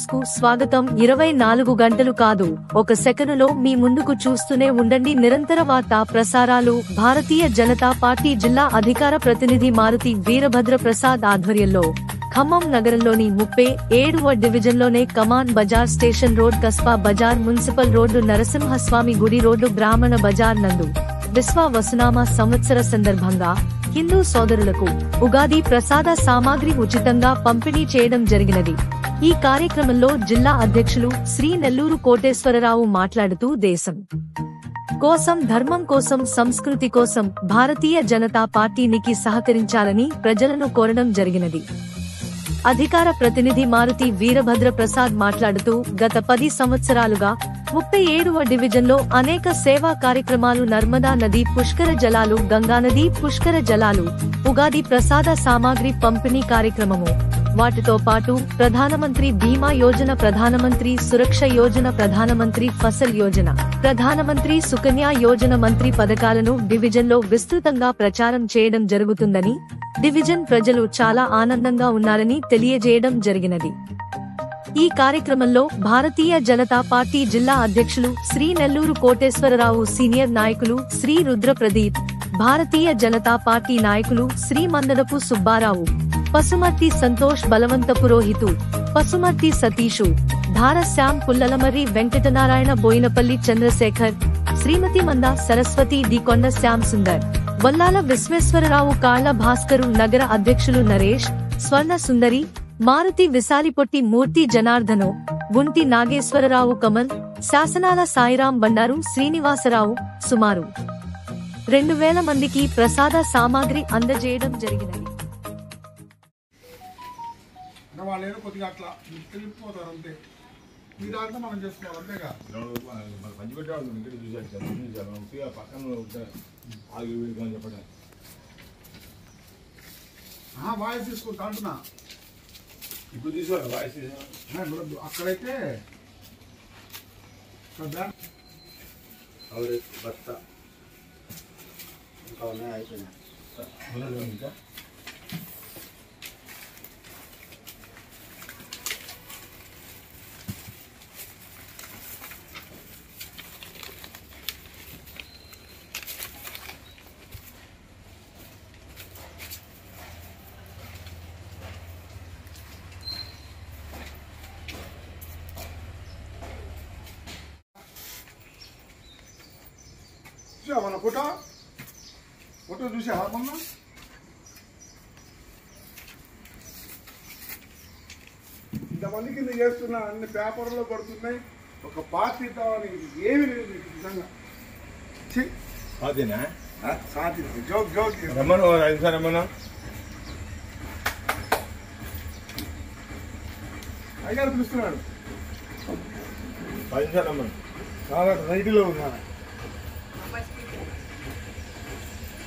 News కు స్వాగతం. 24 గంటలు కాదు, ఒక సెకనులో మీ ముందుకు చూస్తూనే ఉండండి. నిరంతర వార్తా ప్రసారాలు. భారతీయ జనతా పార్టీ జిల్లా అధికార ప్రతినిధి మారుతి వీరభద్ర ప్రసాద్ ఆధ్వర్యంలో ఖమ్మం నగరంలోని 37వ డివిజన్లోనే Kaman Bazar, station road, Kasba Bazar, municipal road, Narasimhaswamy గుడి రోడ్డు, బ్రాహ్మణ బజార్ నందు విశ్వ వసునామ సంవత్సర సందర్భంగా హిందూ సోదరులకు ఉగాది ప్రసాద సామాగ్రి ఉచితంగా పంపిణీ చేయడం జరిగినది. ఈ కార్యక్రమంలో జిల్లా అధ్యక్షులు శ్రీ నెల్లూరు కోటేశ్వరరావు మాట్లాడుతూ, దేశం కోసం, ధర్మం కోసం, సంస్కృతి కోసం భారతీయ జనతా పార్టీనికి సహకరించాలని ప్రజలను కోరడం జరిగినది. అధికార ప్రతినిధి మారుతి వీరభద్ర ప్రసాద్ మాట్లాడుతూ, గత 10 సంవత్సరాలుగా 37వ డివిజన్లో అనేక సేవా కార్యక్రమాలు, నర్మదా నది పుష్కర జలాలు, గంగానది పుష్కర జలాలు, ఉగాది ప్రసాద సామాగ్రి పంపిణీ కార్యక్రమము, వాటితో పాటు ప్రధానమంత్రి బీమా యోజన, ప్రధానమంత్రి సురక్ష యోజన, ప్రధానమంత్రి ఫసల్ యోజన, ప్రధానమంత్రి సుకన్య యోజన మంత్రి పథకాలను డివిజన్లో విస్తృతంగా ప్రచారం చేయడం జరుగుతుందని, డివిజన్ ప్రజలు చాలా ఆనందంగా ఉన్నారని తెలియజేయడం జరిగినది. ఈ కార్యక్రమంలో భారతీయ జనతా పార్టీ జిల్లా అధ్యక్షులు శ్రీ నెల్లూరు కోటేశ్వరరావు, సీనియర్ నాయకులు శ్రీ రుద్ర ప్రదీప్, భారతీయ జనతా పార్టీ నాయకులు శ్రీ మందడపు సుబ్బారావు, పసుమర్తి సంతోష్, బలవంత పురోహితు, పసుమర్తి సతీషు, ధార శ్యామ్, పుల్లలమర్రి వెంకటనారాయణ, బోయినపల్లి చంద్రశేఖర్, శ్రీమతి మంద సరస్వతి, డి కొండ శ్యామ్ సుందర్, వల్లాల విశ్వేశ్వరరావు, కాళ్ల భాస్కరు, నగర అధ్యక్షులు నరేష్, స్వర్ణ సుందరి, మారుతి, విశాలిపొట్టి మూర్తి, జనార్దనో, గుంటి నాగేశ్వరరావు, కమల్, శాసనాల సాయిరాం, బండారు శ్రీనివాసరావు సుమారు 2000 మందికి ప్రసాద సామాగ్రి అందజేయడం జరిగినది. వాయిస్ తీసుకుంటా అంటున్నా, ఇప్పుడు తీసుకోవాలి వాయిస్ అక్కడైతే బస్త ఇంకా ఉన్నాయి, అయిపోయినాయి ఇంకా. మన ఫోటో చూసావా మొన్న? ఇంతమంది కింద చేస్తున్నా, అన్ని పేపర్లో పడుతున్నాయి. ఒక పార్టీ ఇద్దామని ఏమి లేదు నిజంగా. జోక్ జోక్ అయ్యారు పిలుస్తున్నాడు. చాలా రైతులో ఉన్నాను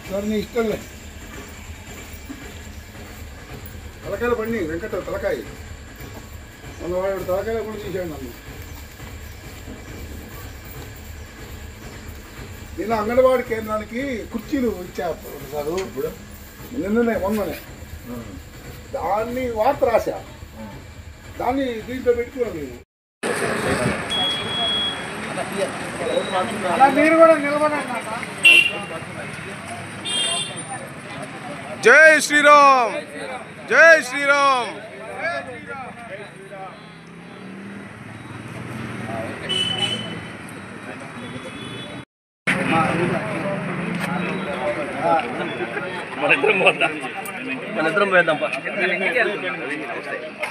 సార్, నీ ఇష్టం లేదు. తలకాయలు పండి వెంకట తలకాయ మన వాడు తలకాయలు కూడా తీసాడు నన్ను. నేను అంగన్వాడీ కేంద్రానికి కుర్చీలు ఇచ్చారు సార్ ఇప్పుడు, నిన్ననే మొన్ననే. దాన్ని వార్త రాశా, దాన్ని దీంట్లో పెట్టుకున్నాను నేను. అలా మీరు కూడా నిలబడండి. జై శ్రీరామ్, జై శ్రీరామ్. మనిద్దరం పోయేద్దాంపా,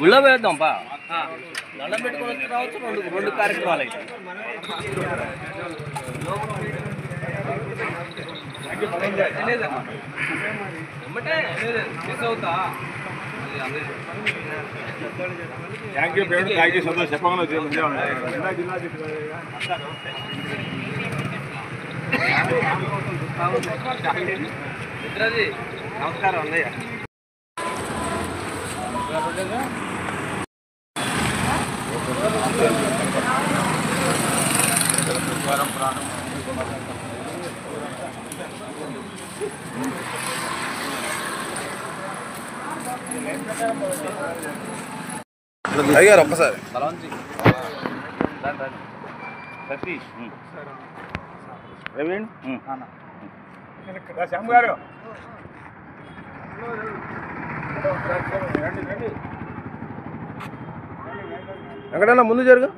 గుళ్ళో పోయేద్దాంపా. దండం పెట్టుకుని రావచ్చు. రెండు కార్యక్రమాలు అయితే థ్యాంక్ యూ పేమెంట్ కాయకి సంతోష చెప్పకుండా నమస్కారం అన్నయ్య. అయ్యారు ఒక్కసారి సతీష్ ప్రవీణ్ శ్యామ్ గారు ఎక్కడైనా ముందు జరుగు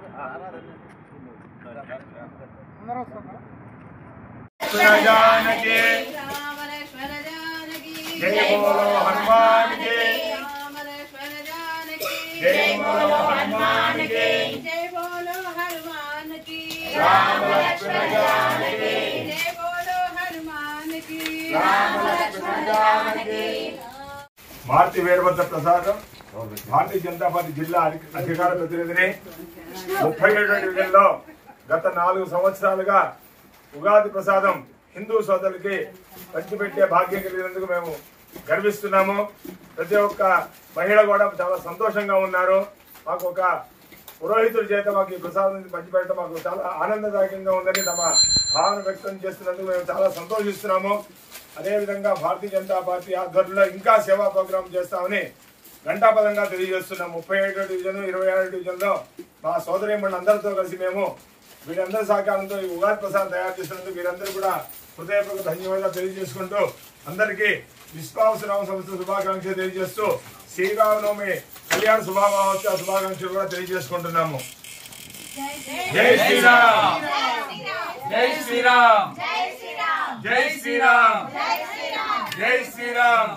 जानकी जय बोलो हनुमान की जय बोलो हनुमान की जय बोलो हनुमान की राम लक्ष्मण जानकी जय बोलो हनुमान की राम लक्ष्मण जानकी भारती वीरभद्र प्रसाद भारतीय जनता पार्टी जिला अधिकार प्रतिनिधि 37వ డివిజన్లో గత 4 సంవత్సరాలుగా ఉగాది ప్రసాదం హిందూ సోదరులకి పంచిపెట్టే భాగ్యం కలిగినందుకు మేము గర్విస్తున్నాము. ప్రతి ఒక్క మహిళ కూడా చాలా సంతోషంగా ఉన్నారు. మాకు ఒక పురోహితుడి చేత మాకు ఈ ప్రసాదం పంచిపెట్టడం మాకు చాలా ఆనందదాయకంగా ఉందని తమ భావన వ్యక్తం చేస్తున్నందుకు మేము చాలా సంతోషిస్తున్నాము. అదేవిధంగా భారతీయ జనతా పార్టీ ఆధ్వర్యంలో ఇంకా సేవా ప్రోగ్రాం చేస్తామని ఘంటాపదంగా తెలియజేస్తున్నాం. 37వ డివిజన్ 26వ డివిజన్లో మా సోదరీమణులు అందరితో కలిసి మేము వీరందరి సహకారంతో ఈ ఉగాది ప్రసాదం తయారు చేసినందుకు వీరందరూ కూడా హృదయపూర్వక ధన్యవాదాలు తెలియజేసుకుంటూ అందరికీ విశ్వాసరామ సంస్థ శుభాకాంక్షలు తెలియజేస్తూ శ్రీరామనవమి కళ్యాణ శుభాకాంక్షలు కూడా తెలియజేసుకుంటున్నాము. జై శ్రీరామ్ జై శ్రీరామ్ జై శ్రీరామ్ జై శ్రీరామ్ జై శ్రీరామ్